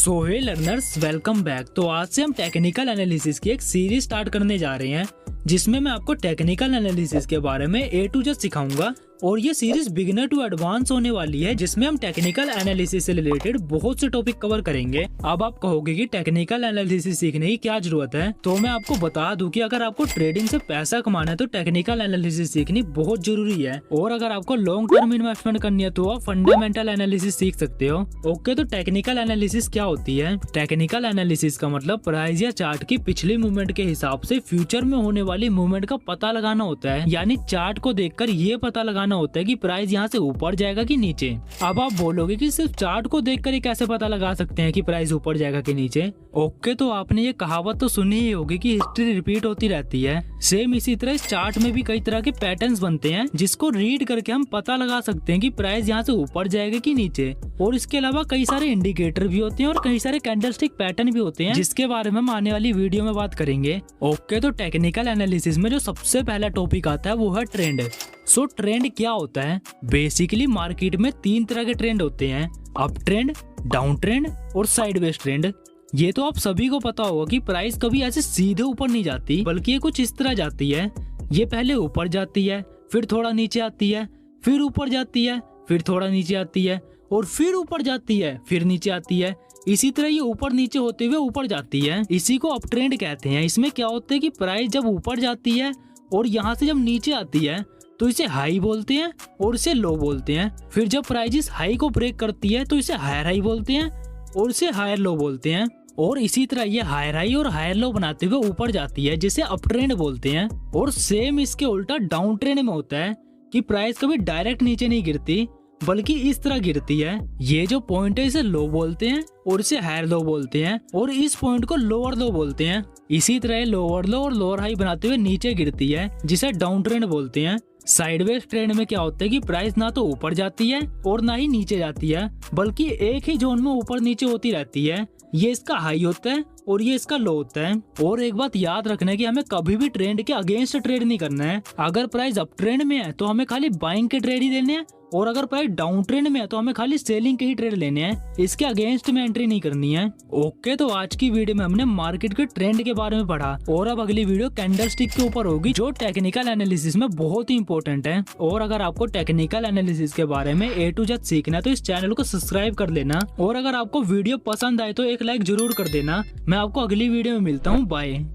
सो हे learners, welcome back. तो आज से हम टेक्निकल एनालिसिस की एक सीरीज स्टार्ट करने जा रहे हैं जिसमें मैं आपको टेक्निकल एनालिसिस के बारे में A to Z सिखाऊंगा। और ये सीरीज बिगिनर टू एडवांस होने वाली है जिसमें हम टेक्निकल एनालिसिस से रिलेटेड बहुत से टॉपिक कवर करेंगे। अब आप कहोगे कि टेक्निकल एनालिसिस सीखने की क्या जरूरत है, तो मैं आपको बता दूं कि अगर आपको ट्रेडिंग से पैसा कमाना है तो टेक्निकल एनालिसिस सीखनी बहुत जरूरी है। और अगर आपको लॉन्ग टर्म इन्वेस्टमेंट करनी है तो आप फंडामेंटल एनालिसिस सीख सकते हो। ओके, तो टेक्निकल एनालिसिस क्या होती है? टेक्निकल एनालिसिस का मतलब प्राइस या चार्ट की पिछली मूवमेंट के हिसाब से फ्यूचर में होने वाली मूवमेंट का पता लगाना होता है। यानी चार्ट को देखकर ये पता लगाना होता है कि प्राइस यहाँ से ऊपर जाएगा कि नीचे। अब आप बोलोगे कि सिर्फ चार्ट को देखकर ही कैसे पता लगा सकते हैं कि प्राइस ऊपर जाएगा कि नीचे। ओके, तो आपने ये कहावत तो सुनी ही होगी कि हिस्ट्री रिपीट होती रहती है। सेम इसी तरह इस चार्ट में भी कई तरह के पैटर्न्स बनते हैं जिसको रीड करके हम पता लगा सकते हैं कि प्राइस यहाँ से ऊपर जाएगा कि नीचे। और इसके अलावा कई सारे इंडिकेटर भी होते हैं और कई सारे कैंडलस्टिक पैटर्न भी होते हैं जिसके बारे में हम आने वाली वीडियो में बात करेंगे। ओके, तो टेक्निकल एनालिसिस में जो सबसे पहला टॉपिक आता है वो है ट्रेंड। सो ट्रेंड क्या होता है? बेसिकली मार्केट में तीन तरह के ट्रेंड होते हैं, अप ट्रेंड, डाउन ट्रेंड और साइडवेज ट्रेंड। ये तो आप सभी को पता होगा कि प्राइस कभी ऐसे सीधे ऊपर नहीं जाती, बल्कि ये कुछ इस तरह जाती है। ये पहले ऊपर जाती है, फिर थोड़ा नीचे आती है, फिर ऊपर जाती है, फिर थोड़ा नीचे आती है और फिर ऊपर जाती है, फिर नीचे आती है। इसी तरह ये ऊपर नीचे होते हुए ऊपर जाती है। इसी को अप ट्रेंड कहते हैं। इसमें क्या होता है कि प्राइस जब ऊपर जाती है और यहाँ से जब नीचे आती है तो इसे हाई बोलते हैं और इसे लो बोलते हैं। फिर जब प्राइस इस हाई को ब्रेक करती है तो इसे हायर हाई बोलते हैं और इसे हायर लो बोलते हैं। और इसी तरह ये हायर हाई और हायर लो बनाते हुए ऊपर जाती है जिसे अप ट्रेंड बोलते हैं। और सेम इसके उल्टा डाउन ट्रेंड में होता है कि प्राइस कभी डायरेक्ट नीचे नहीं गिरती बल्कि इस तरह गिरती है। ये जो पॉइंट है इसे लो बोलते हैं और इसे हायर लो बोलते हैं और इस पॉइंट को लोअर लो बोलते हैं। इसी तरह लोअर लो और लोअर हाई बनाते हुए नीचे गिरती है जिसे डाउन ट्रेंड बोलते हैं। साइडवेज ट्रेंड में क्या होता है कि प्राइस ना तो ऊपर जाती है और ना ही नीचे जाती है, बल्कि एक ही जोन में ऊपर नीचे होती रहती है। ये इसका हाई होता है और ये इसका लो होता है। और एक बात याद रखना है कि हमें कभी भी ट्रेंड के अगेंस्ट ट्रेड नहीं करना है। अगर प्राइस अप ट्रेंड में है तो हमें खाली बाइंग के ट्रेड ही लेने हैं और अगर प्राइस डाउन ट्रेंड में है तो हमें खाली सेलिंग के ही ट्रेड लेने हैं। इसके अगेंस्ट में एंट्री नहीं करनी है। ओके, तो आज की वीडियो में हमने मार्केट के ट्रेंड के बारे में पढ़ा और अब अगली वीडियो कैंडलस्टिक के ऊपर होगी जो टेक्निकल एनालिसिस में बहुत ही इंपॉर्टेंट है। और अगर आपको टेक्निकल एनालिसिस के बारे में A to Z सीखना है तो इस चैनल को सब्सक्राइब कर लेना। और अगर आपको वीडियो पसंद आए तो एक लाइक जरूर कर देना। मैं आपको अगली वीडियो में मिलता हूँ। बाय।